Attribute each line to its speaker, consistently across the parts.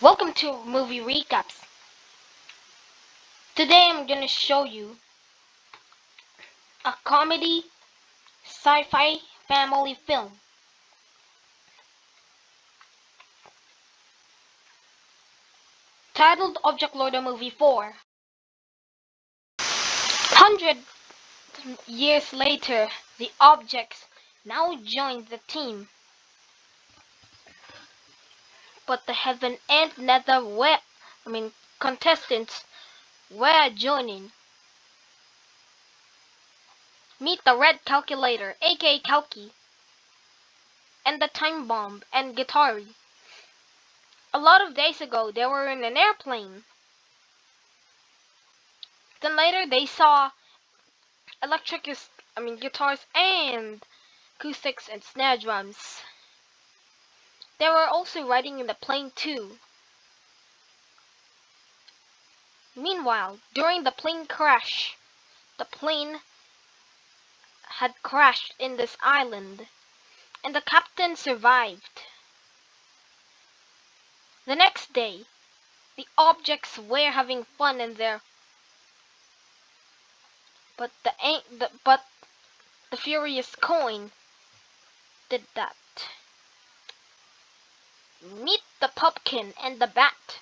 Speaker 1: Welcome to Movie Recaps. Today I'm gonna show you a comedy sci-fi family film titled Object Lord Movie 4. 100 years later, the objects now join the team, but the heaven and nether contestants were joining. Meet the Red Calculator, aka Kalki, and the Time Bomb and Guitari. A lot of days ago, they were in an airplane. Then later, they saw guitars and acoustics and snare drums. They were also riding in the plane too. Meanwhile, during the plane crash, the plane had crashed in this island, and the captain survived. The next day, the objects were having fun in there, but the furious coin did that. Meet the pumpkin and the bat.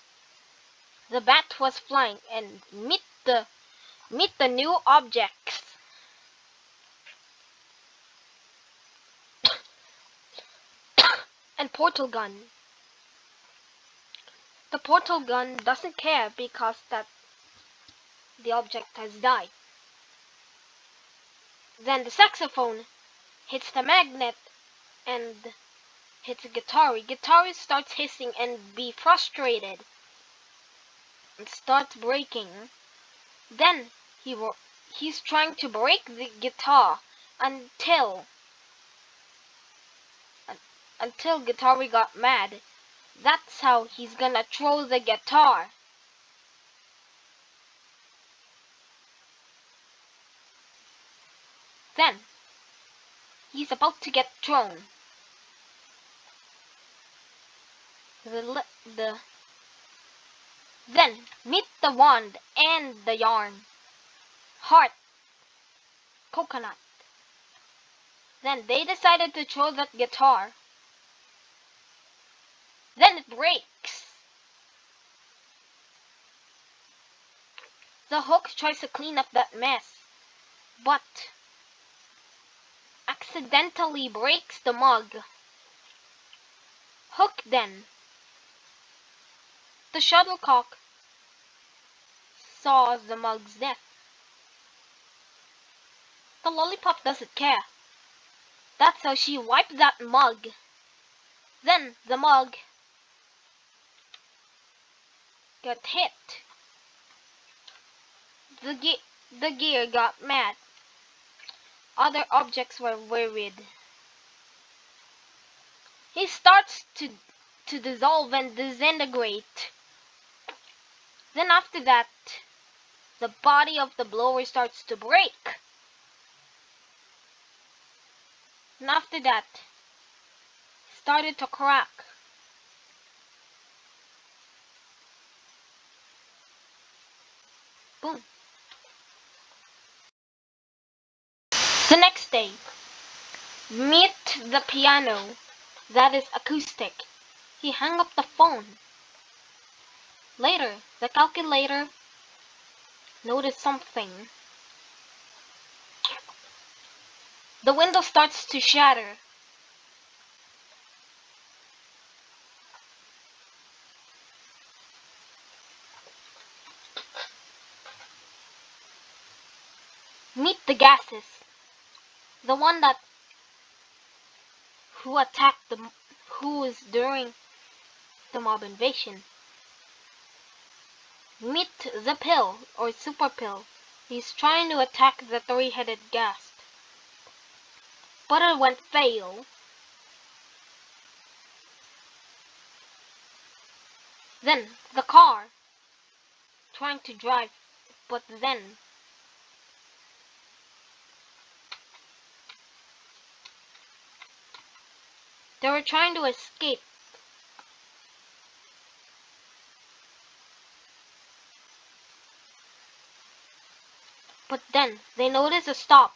Speaker 1: The bat was flying, and meet the new objects. And portal gun. The portal gun doesn't care because that the object has died. Then the saxophone hits the magnet and hits a guitar. Guitar starts hissing and be frustrated and starts breaking. Then he's trying to break the guitar until Guitar got mad. That's how he's gonna throw the guitar. Then he's about to get thrown. Then meet the wand and the yarn. Heart, coconut. Then they decided to throw that guitar. Then it breaks. The Hook tries to clean up that mess, but accidentally breaks the mug. Hook then. The shuttlecock saw the mug's death. The lollipop doesn't care. That's how she wiped that mug. Then the mug got hit. The gear got mad. Other objects were worried. He starts to dissolve and disintegrate. Then after that, the body of the blower starts to break. And after that, started to crack. Boom. The next day, meet the piano. That is acoustic. He hung up the phone. Later, the calculator noticed something. The window starts to shatter. Meet the gases. The one who attacked who was during the mob invasion. Meet the pill or super pill. He's trying to attack the three-headed ghast, but it went fail. Then the car trying to drive, but then they were trying to escape. But then they notice a stop.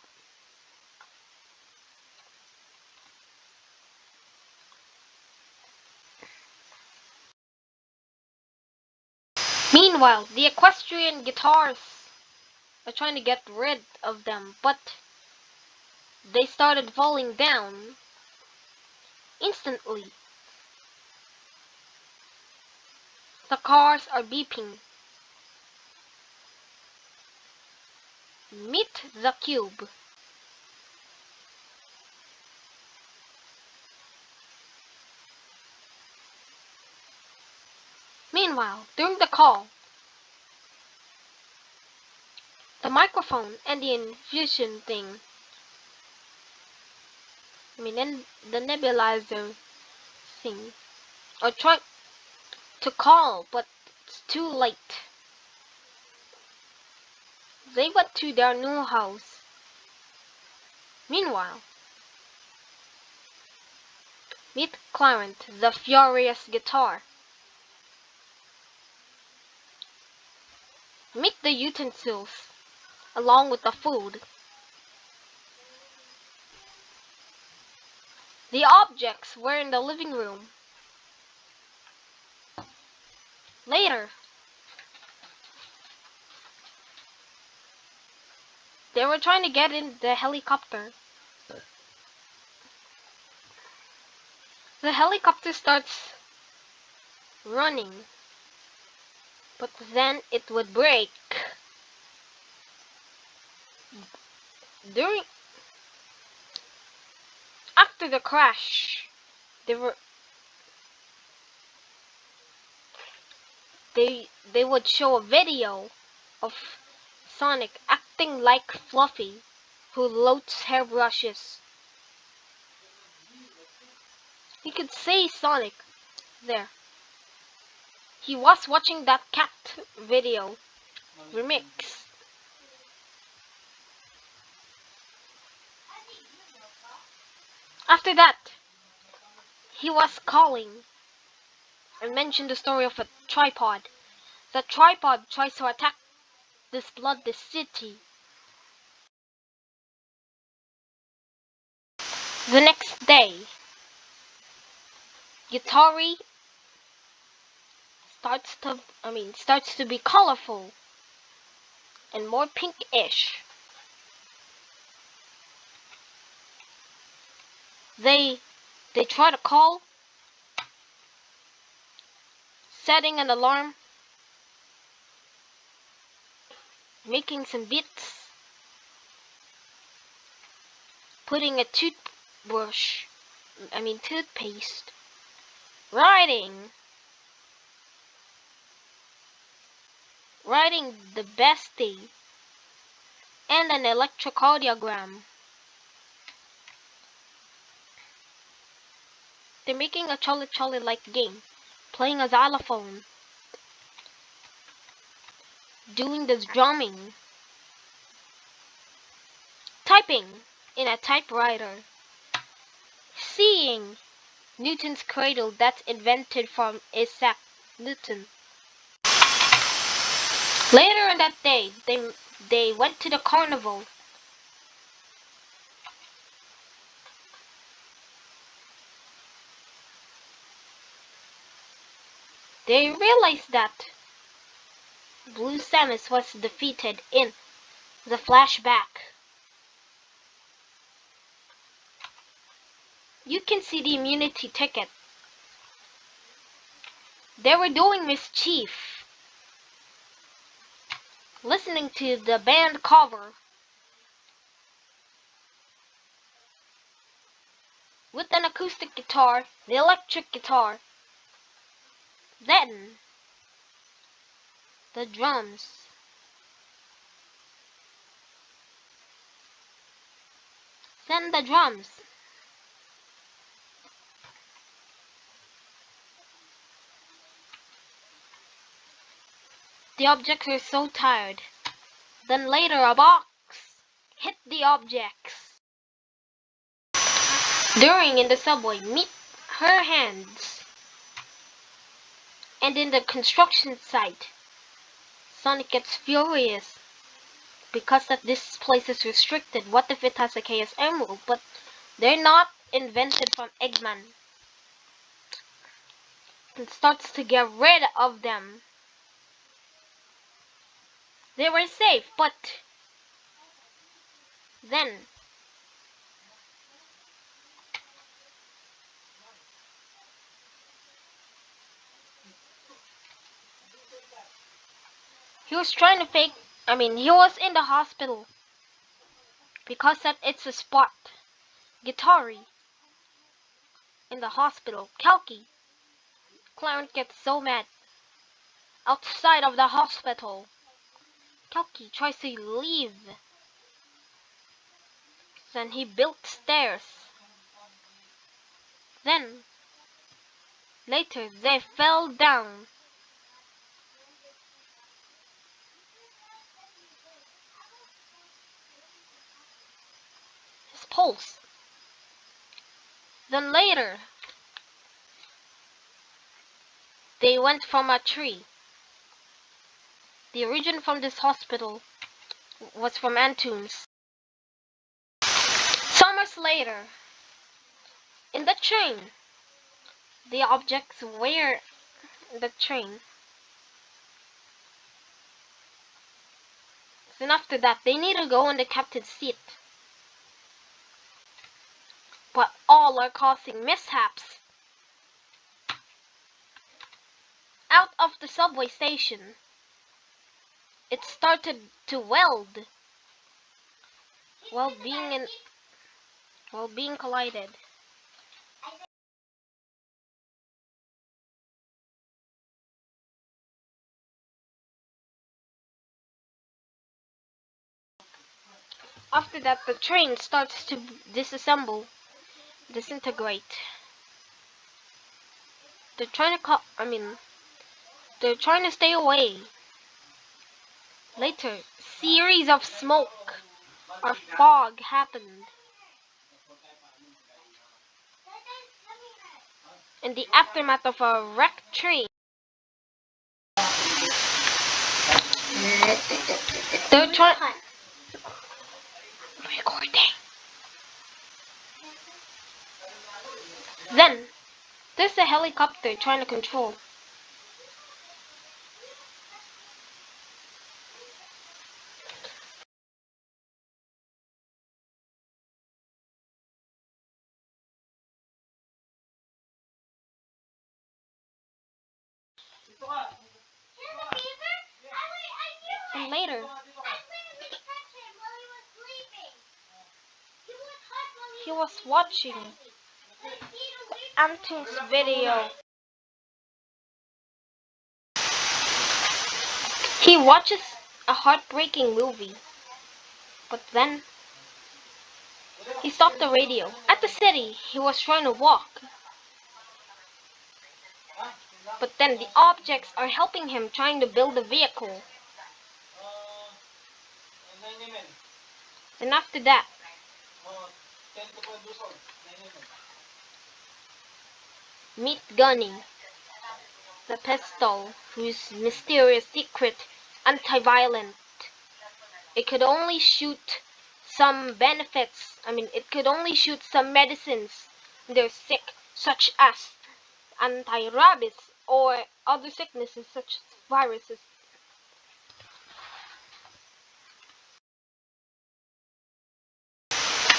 Speaker 1: Meanwhile, the equestrian guitars are trying to get rid of them, but they started falling down instantly. The cars are beeping. Meet the cube. Meanwhile, during the call, the microphone and the infusion thing, and the nebulizer thing, are trying to call, but it's too late. They went to their new house. Meanwhile, meet Clarence, the furious guitar. Meet the utensils, along with the food. The objects were in the living room. Later, they were trying to get in the helicopter. The helicopter starts running, but then it would break. After the crash, they would show a video of Sonic acting like Fluffy, who loads hairbrushes. You could see Sonic there. He was watching that cat video remix. After that, he was calling and mentioned the story of a tripod. The tripod tries to attack this city. The next day, Yutari starts to be colorful and more pinkish. They try to call, setting an alarm, making some beats, putting a toothpaste, writing the bestie, and an electrocardiogram. They're making a Charlie-like game, playing a xylophone, doing this drumming, typing in a typewriter, seeing Newton's cradle that's invented from Isaac Newton. Later in that day, they went to the carnival. They realized that Blue Samus was defeated in the flashback. You can see the immunity ticket. They were doing mischief, listening to the band cover with an acoustic guitar, the electric guitar, then the drums. Then the drums. The objects were so tired. Then later a box hit the objects. During in the subway, meet her hands. And in the construction site, Sonic gets furious. because that this place is restricted. What if it has a Chaos Emerald? But they're not invented from Eggman. It starts to get rid of them. They were safe, but then he was trying to fake. He was in the hospital because that it's a spot. Guitari in the hospital. Kalki. Clarence gets so mad. Outside of the hospital, Kalki tries to leave. Then he built stairs. Then, later, they fell down. His pulse. Then later, they went from a tree. The origin from this hospital was from Antunes. Summers later, in the train, the objects were in the train. Then after that, they need to go in the captain's seat. But all are causing mishaps. Out of the subway station, it started to weld while being collided. After that, the train starts to disassemble, disintegrate. They're trying to stay away. Later, series of smoke or fog happened. In the aftermath of a wrecked train, they're trying. Recording. Then, there's a helicopter trying to control. And later, he was watching Antunes' video. He watches a heartbreaking movie. But then, he stopped the radio. At the city, he was trying to walk. But then the objects are helping him trying to build a vehicle. And after that, meet Gunny, the pistol whose mysterious secret anti-violent. It could only shoot some benefits. It could only shoot some medicines when they're sick, such as anti-rabies or other sicknesses such as viruses.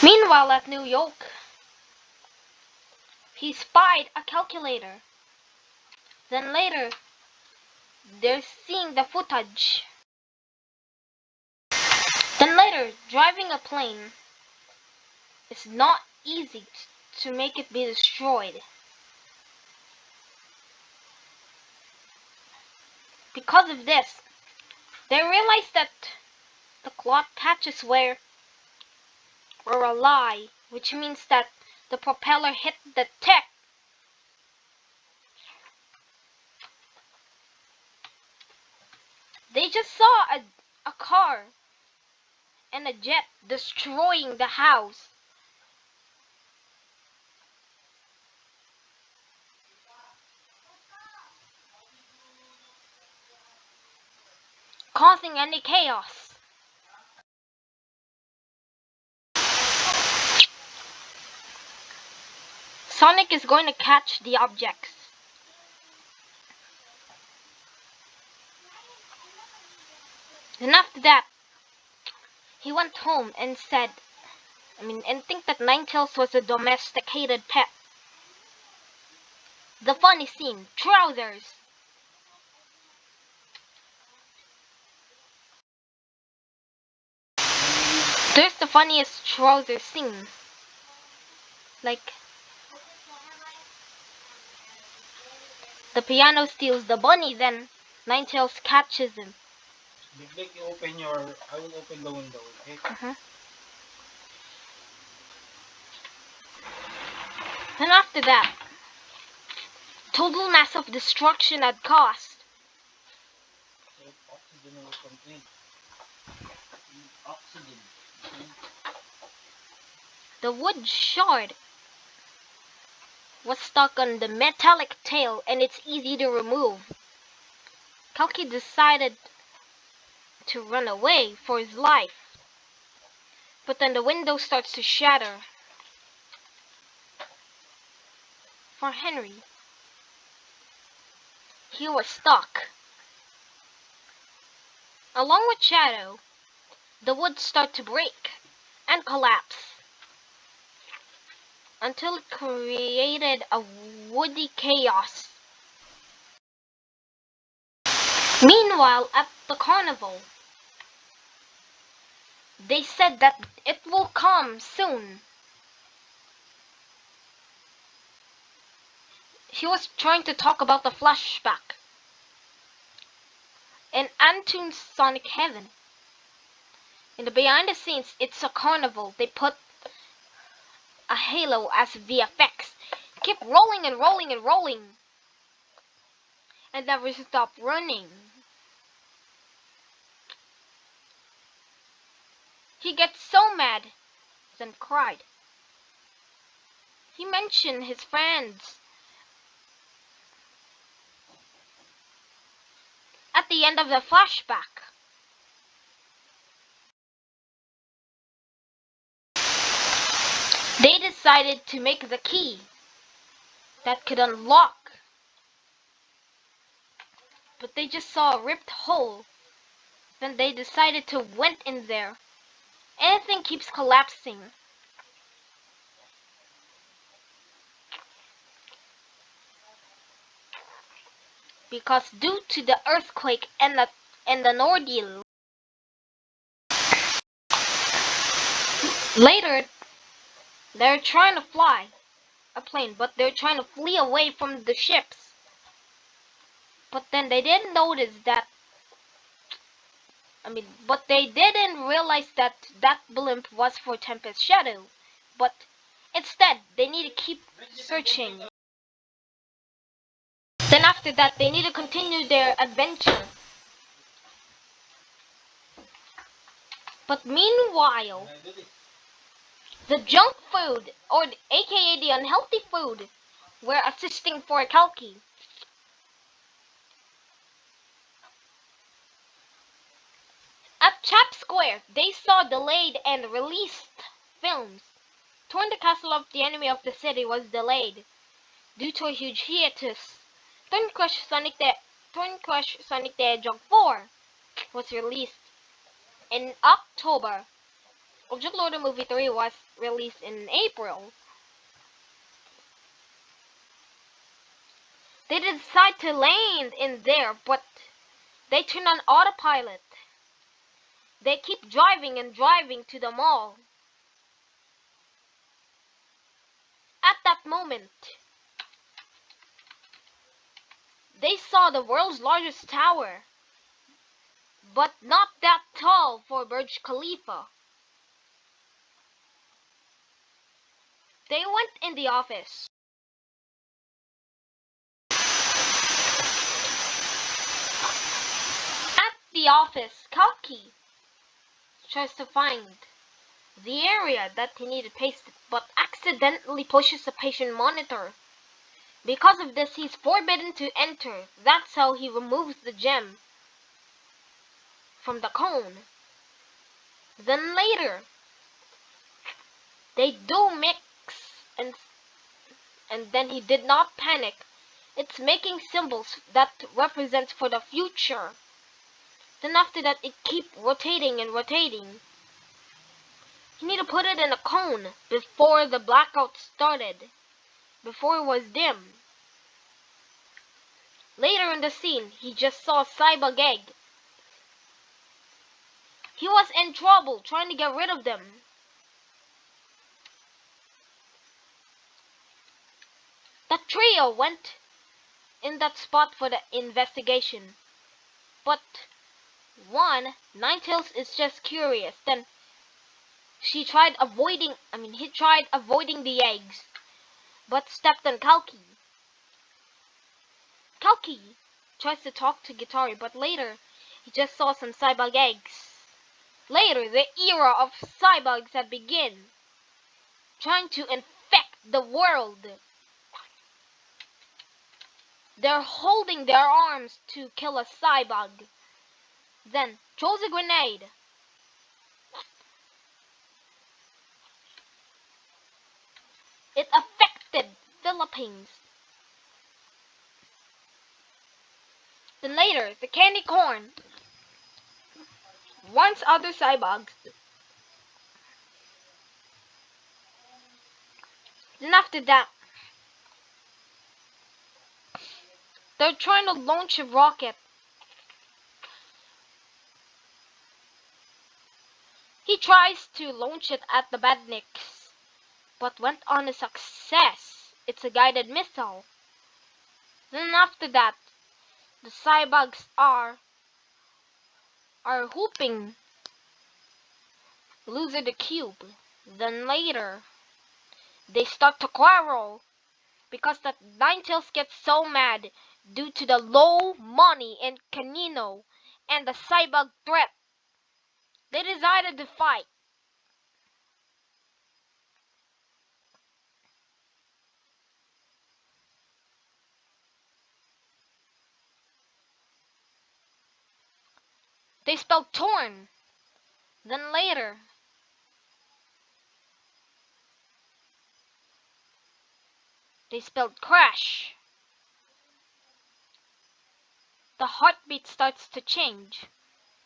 Speaker 1: Meanwhile, at New York, he spied a calculator. Then later, they're seeing the footage. Then later, driving a plane is not easy to make it be destroyed. Because of this, they realized that the cloth patches were a lie, which means that the propeller hit the tech. They just saw a car and a jet destroying the house. Causing any chaos. Sonic is going to catch the objects. Then after that, he went home and think that Ninetales was a domesticated pet. The funny scene, trousers. There's the funniest trouser scene. Like, the piano steals the bunny, then Ninetales catches him.
Speaker 2: Big, you open I will open the window, okay?
Speaker 1: Then after that, total massive destruction at cost.
Speaker 2: Oxygen will come in. Oxygen. Okay?
Speaker 1: The wood shard was stuck on the metallic tail and it's easy to remove. Kalki decided to run away for his life. But then the window starts to shatter. For Henry, he was stuck. Along with Shadow, the wood started to break and collapse until it created a woody chaos. Meanwhile, at the carnival, they said that it will come soon. He was trying to talk about the flashback in Antoon's Sonic Heaven. In the behind the scenes, it's a carnival. They put a halo as VFX. Keep rolling and rolling and rolling. And never stop running. He gets so mad, then cried. He mentioned his friends. At the end of the flashback, they decided to make the key that could unlock. But they just saw a ripped hole. Then they decided to went in there. Anything keeps collapsing. Because due to the earthquake and the ordeal, later they're trying to fly a plane, but they're trying to flee away from the ships. But then they didn't notice that. But they didn't realize that that blimp was for Tempest Shadow. But instead, they need to keep searching. Then after that, they need to continue their adventure. But meanwhile, the junk food, or aka the unhealthy food, were assisting for Kalki. At Chap Square, they saw delayed and released films. Touring the castle of the enemy of the city was delayed due to a huge hiatus. Turn Crush Sonic the Hedgehog 4 was released in October. Object Loader Movie 3 was released in April. They decide to land in there, but they turn on autopilot. They keep driving and driving to the mall. At that moment, they saw the world's largest tower, but not that tall for Burj Khalifa. They went in the office. At the office, Kalki tries to find the area that he needed pasted, but accidentally pushes a patient monitor. Because of this, he's forbidden to enter. That's how he removes the gem from the cone. Then later, they do mix and and then he did not panic. It's making symbols that represent for the future. Then after that, it keep rotating and rotating. You need to put it in a cone before the blackout started, before it was dim. Later in the scene, he just saw a cyborg egg. He was in trouble trying to get rid of them. The trio went in that spot for the investigation. But Ninetales is just curious. Then he tried avoiding the eggs, but stepped on Kalki. Kalki tries to talk to Gitari, but later he just saw some cyborg eggs. Later, the era of cyborgs had begun, trying to infect the world. They're holding their arms to kill a cyborg. Then throws a grenade. It affected Philippines. Then later, the candy corn warns other cyborgs. Then after that, they're trying to launch a rocket. He tries to launch it at the badniks, but went on a success. It's a guided missile. Then after that, the cyborgs are whooping Loser the cube. Then later, they start to quarrel because that Ninetales gets so mad due to the low money in Canino and the cyborg threat. They decided to fight. They spelled torn. Then later, they spelled crash. The heartbeat starts to change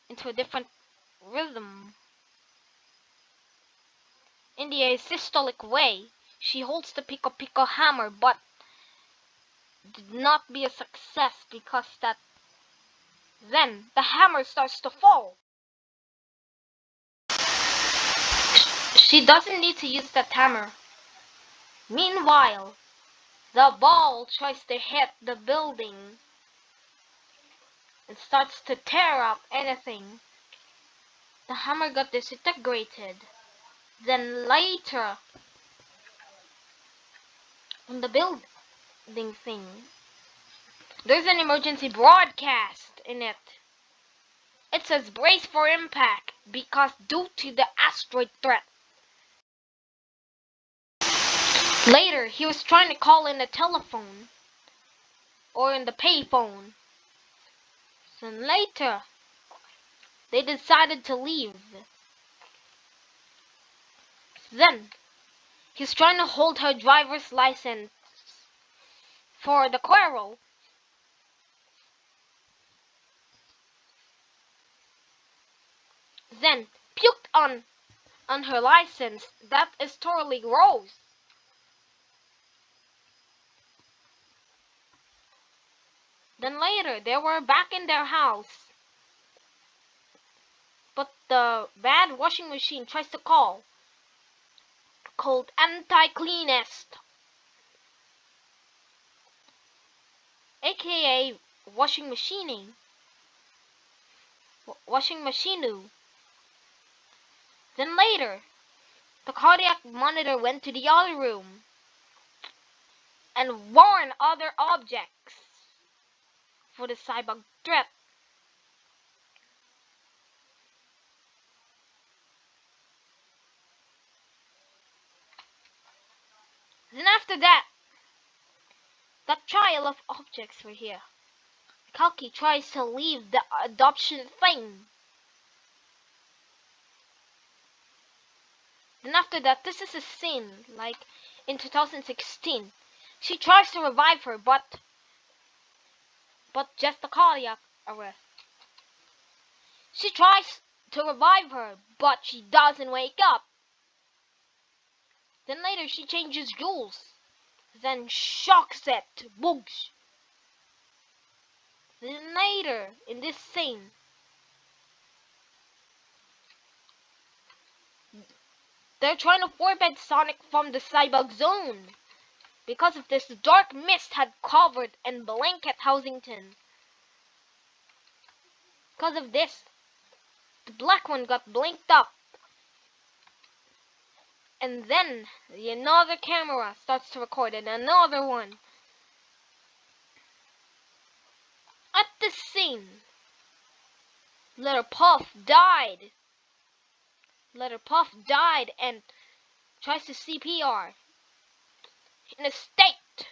Speaker 1: into a different rhythm. In the asystolic way, she holds the Pico Pico hammer, but did not be a success because that then the hammer starts to fall. She doesn't need to use that hammer. Meanwhile, the ball tries to hit the building and starts to tear up anything. The hammer got disintegrated. Then later, on the building thing, there's an emergency broadcast in it. It says brace for impact because due to the asteroid threat. Later, he was trying to call in the telephone or in the payphone. Then later, they decided to leave. Then, he's trying to hold her driver's license for the quarrel. Then, puked on her license. That is totally gross. Then later, they were back in their house. But the bad washing machine tries to call. Called anti-cleanest. AKA washing machining. Washing machine. Then later, the cardiac monitor went to the other room and warned other objects for the cyborg threat. Then after that trial of objects were here. Kalki tries to leave the adoption thing. Then after that, this is a scene like in 2016. She tries to revive her, but just a cardiac arrest. She tries to revive her, but she doesn't wake up. Then later she changes jewels. Then shocks it. Boogs. Then later, in this scene, they're trying to forbid Sonic from the Cyborg Zone. Because of this, the dark mist had covered and blanket Housington. Because of this, the black one got blinked up. And then another camera starts to record and another one. At this scene, Little Puff died. Little Puff died and tries to CPR. In a state.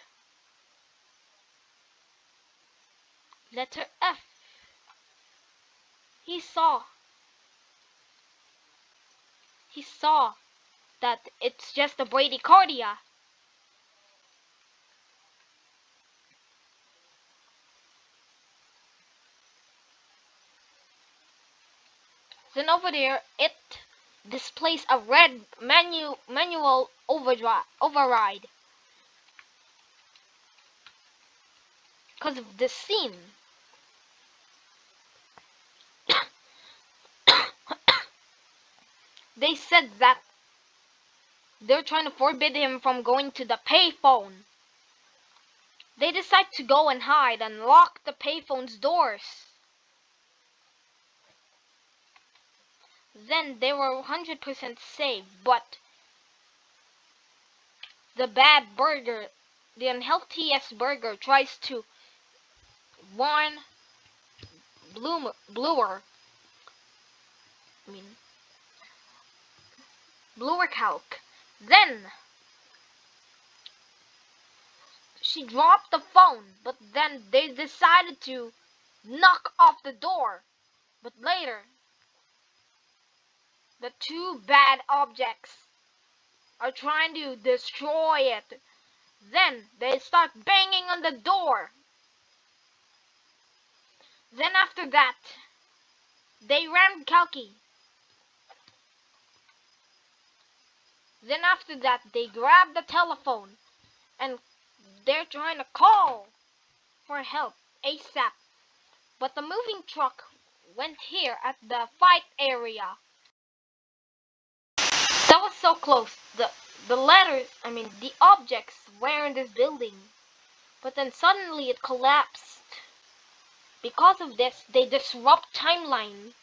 Speaker 1: Letter F. He saw that it's just a bradycardia. Then over there, it displays a red manual override. Because of this scene. They said that they're trying to forbid him from going to the payphone. They decide to go and hide and lock the payphone's doors. Then they were 100% safe, but the bad burger, the unhealthiest burger, tries to warn Bluer Calc. Then she dropped the phone, but then they decided to knock off the door. But later, the two bad objects are trying to destroy it. Then they start banging on the door. Then after that, they rammed Kalki. Then after that, they grabbed the telephone and they're trying to call for help ASAP. But the moving truck went here at the fight area. That was so close. The objects were in this building. But then suddenly it collapsed. Because of this, they disrupt timeline.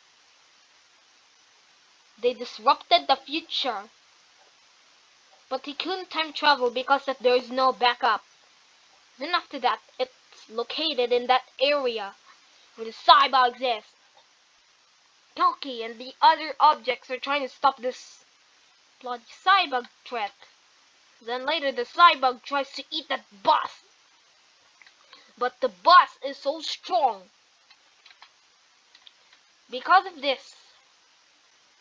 Speaker 1: They disrupted the future. But he couldn't time travel because that there is no backup. Then after that, it's located in that area where the cyborgs is. Kalki and the other objects are trying to stop this bloody cyborg threat. Then later the cyborg tries to eat that bus. But the bus is so strong. Because of this,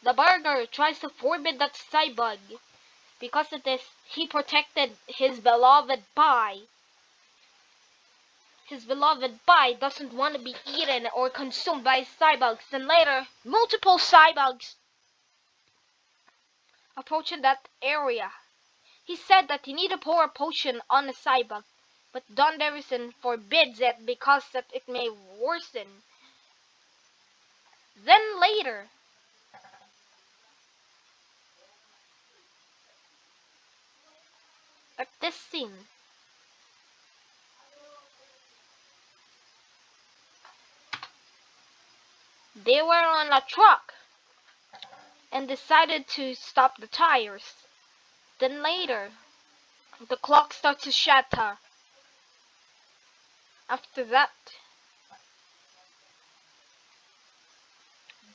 Speaker 1: the burger tries to forbid that cyborg. Because of this, he protected his beloved pie. His beloved pie doesn't want to be eaten or consumed by cyborgs. And later, multiple cyborgs approaching that area. He said that he needed to pour a potion on a cyborg, but Don Davison forbids it because that it may worsen. Then later, at this scene, they were on a truck and decided to stop the tires. Then later, the clock starts to shatter. After that,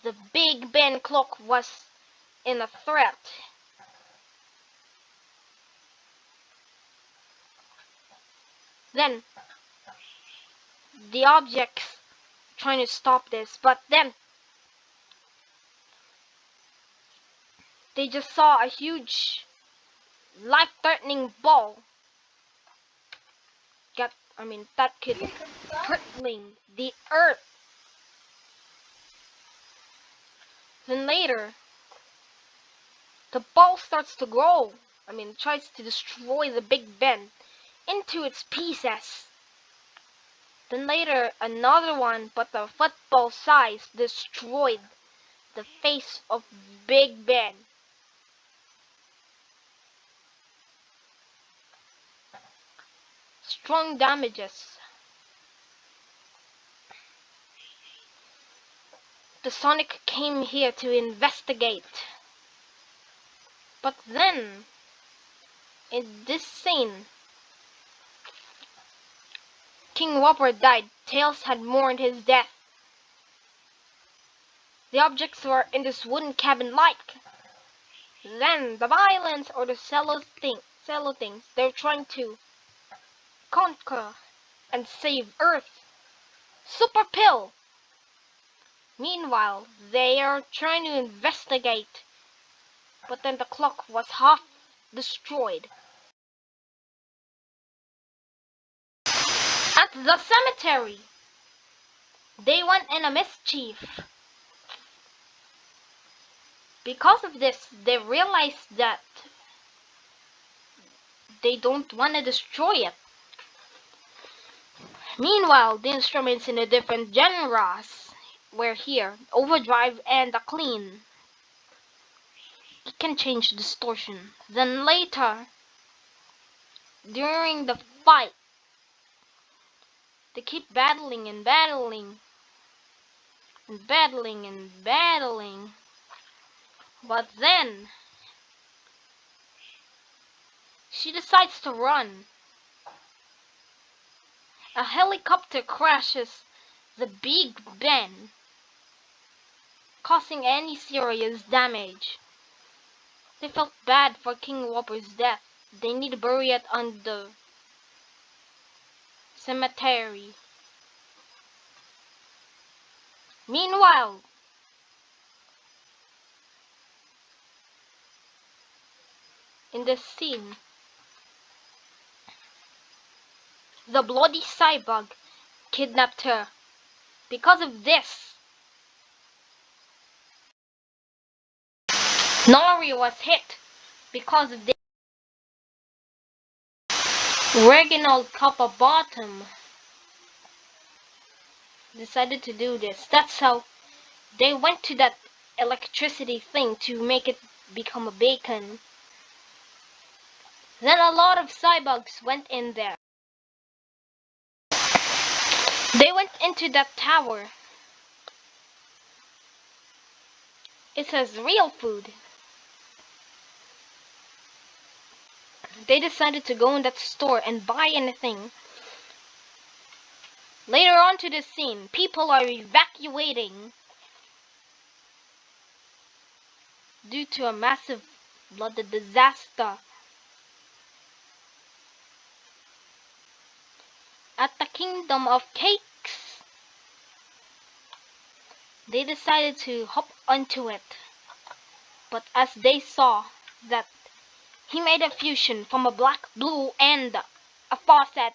Speaker 1: the Big Ben clock was in a threat. Then, the objects trying to stop this, but then they just saw a huge life-threatening ball that could hurtling the earth. Then later, the ball starts to grow. Tries to destroy the Big Ben into its pieces. Then later, another one, but the football size, destroyed the face of Big Ben. Strong damages. The Sonic came here to investigate. But then, in this scene, King Whopper died. Tails had mourned his death. The objects were in this wooden cabin like. Then the violence or the cello things, they're trying to conquer and save Earth. Super Pill! Meanwhile, they are trying to investigate, but then the clock was half destroyed. At the cemetery, they went in a mischief. Because of this, they realized that they don't want to destroy it. Meanwhile, the instruments in the different genres were here. Overdrive and the clean. It can change distortion. Then later, during the fight, they keep battling and battling and battling and battling. But then, she decides to run. A helicopter crashes the Big Ben, causing any serious damage. They felt bad for King Whopper's death. They need to bury it on the cemetery. Meanwhile, in this scene, the bloody cyborg kidnapped her. Because of this, Nori was hit because of this. Reginald Copperbottom decided to do this. That's how they went to that electricity thing to make it become a beacon. Then a lot of cyborgs went in there. They went into that tower. It says real food. They decided to go in that store and buy anything. Later on to the scene, people are evacuating due to a massive flooded disaster. At the Kingdom of Cakes, they decided to hop onto it. But as they saw that he made a fusion from a black, blue, and a faucet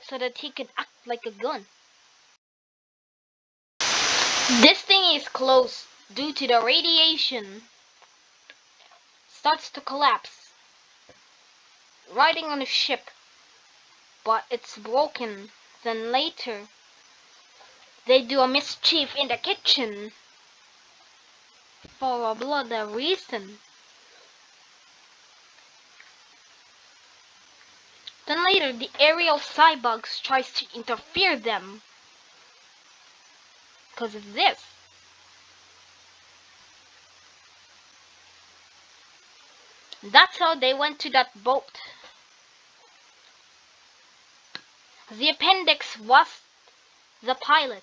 Speaker 1: so that he could act like a gun. This thing is closed due to the radiation. Starts to collapse. Riding on a ship, but it's broken. Then later, they do a mischief in the kitchen for a bloody reason. Then later, the aerial cyborgs tries to interfere them because of this. That's how they went to that boat. The appendix was the pilot.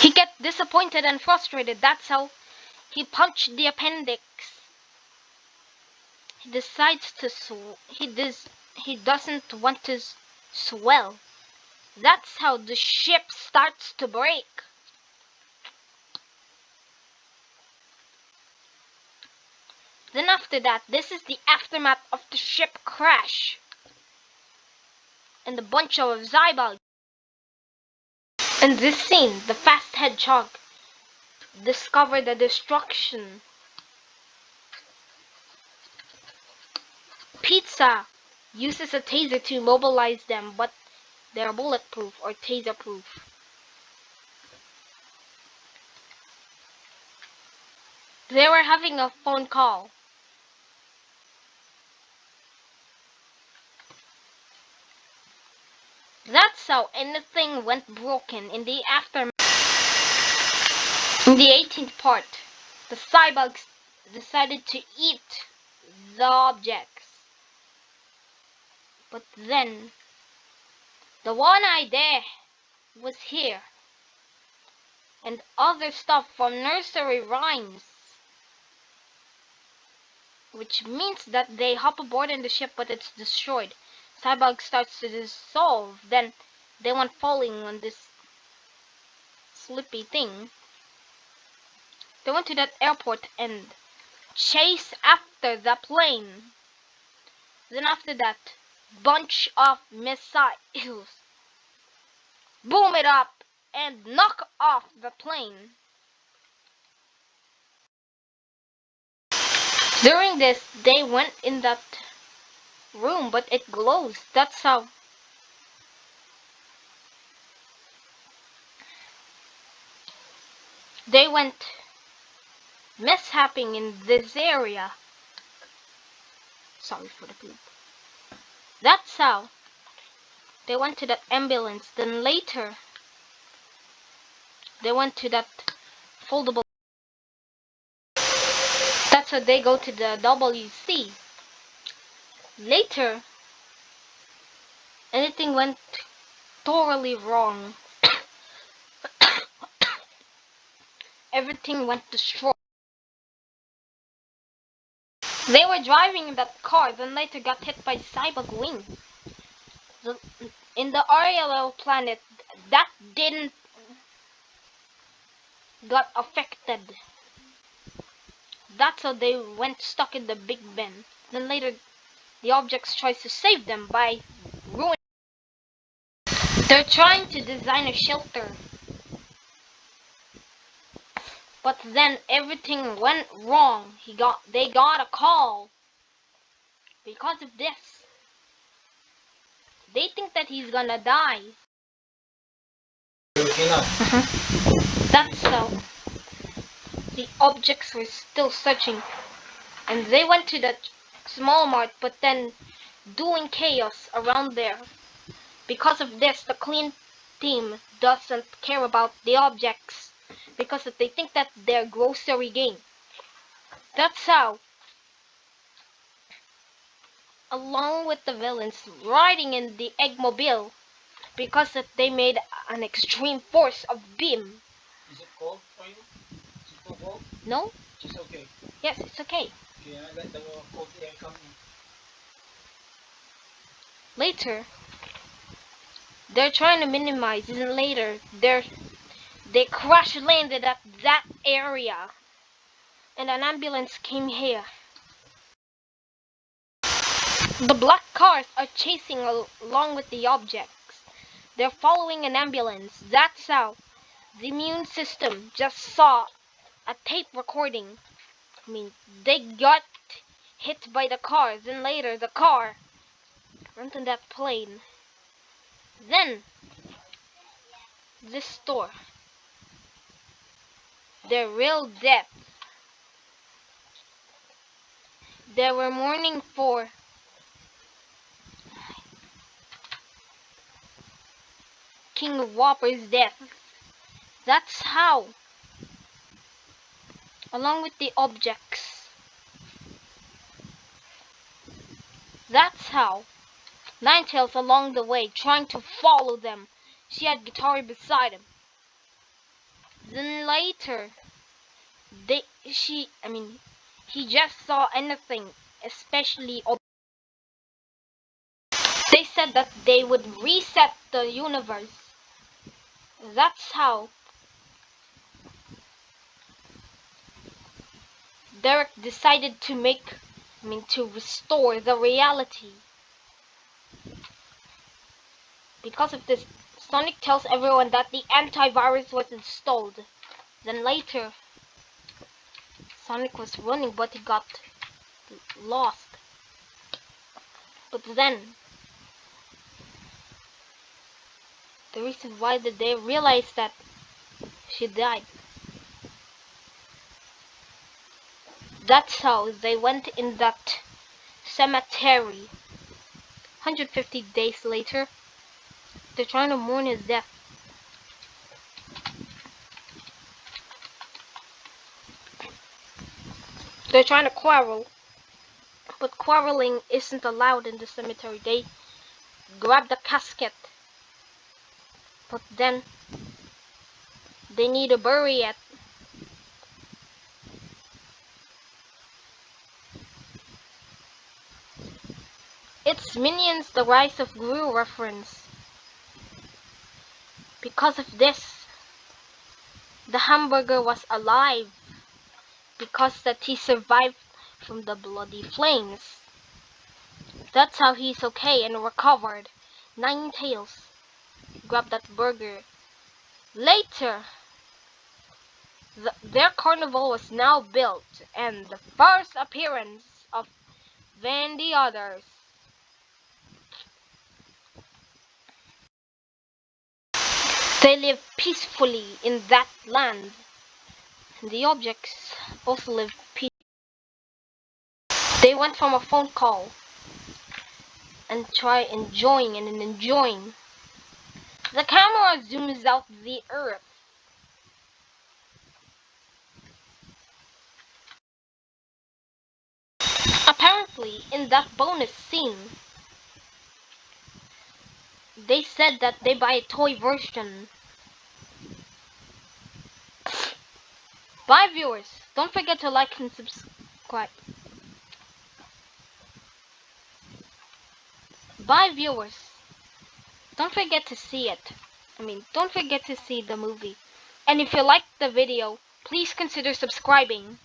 Speaker 1: He gets disappointed and frustrated. That's how he punched the appendix. He decides to he doesn't want to swell. That's how the ship starts to break. Then after that, this is the aftermath of the ship crash. And a bunch of Zybogs. In this scene, the fast hedgehog discovered the destruction. Pizza uses a taser to immobilize them, but they're bulletproof or taser-proof. They were having a phone call. That's how anything went broken in the aftermath. In the 18th part, the cyborgs decided to eat the objects. But then, the one-eyed there was here. And other stuff from nursery rhymes. Which means that they hop aboard in the ship, but it's destroyed. Cyborg starts to dissolve. Then they went falling on this slippy thing. They went to that airport and chase after the plane. Then after that, bunch of missiles boom it up and knock off the plane. During this, they went in that room, but it glows. That's how they went mishapping in this area. Sorry for the poop. That's how they went to that ambulance. Then later, they went to that foldable. That's how they go to the WC. Later, anything went totally wrong. Everything went destroyed. They were driving in that car, then later got hit by cyborg wing. In the Ariel planet, that didn't got affected. That's how they went stuck in the Big Ben. Then later, the objects tries to save them by ruining. They're trying to design a shelter. But then everything went wrong. They got a call. Because of this, they think that he's gonna die. That's how the objects were still searching. And they went to that small mart, but then doing chaos around there. Because of this, the clean team doesn't care about the objects. Because they think that they're grocery game. That's how, along with the villains riding in the Eggmobile, because they made an extreme force of beam.
Speaker 2: Is it cold for you? Is it too cold?
Speaker 1: No?
Speaker 2: It's okay.
Speaker 1: Yes, it's okay.
Speaker 2: Okay, I let the cold air come in.
Speaker 1: Later, they're trying to minimize, and later they crash landed at that area, and an ambulance came here. The black cars are chasing along with the objects. They're following an ambulance. That's how the immune system just saw a tape recording. I mean, they got hit by the cars, and later the car went on that plane. Then, this store. Their real death. They were mourning for King Whopper's death. That's how, along with the objects, that's how Ninetales along the way trying to follow them. She had Guitar beside him. Then later, he just saw anything, especially. They said that they would reset the universe. That's how Derek decided to restore the reality. Because of this, Sonic tells everyone that the antivirus was installed. Then later, Sonic was running, but he got lost. But then, the reason why did they realize that she died? That's how they went in that cemetery. 150 days later, they're trying to mourn his death. They're trying to quarrel, but quarreling isn't allowed in the cemetery. They grab the casket, but then they need to bury it. It's Minions The Rise of Gru reference. Because of this, the hamburger was alive, because that he survived from the bloody flames. That's how he's okay and recovered. Ninetales grabbed that burger. Later, their carnival was now built, and the first appearance of Van the Others. They live peacefully in that land. The objects also live peacefully. They went from a phone call and try enjoying and enjoying. The camera zooms out the earth. Apparently, in that bonus scene, they said that they buy a toy version. Bye viewers, don't forget to like and subscribe. Bye viewers, don't forget to see it. Don't forget to see the movie. And if you liked the video, please consider subscribing.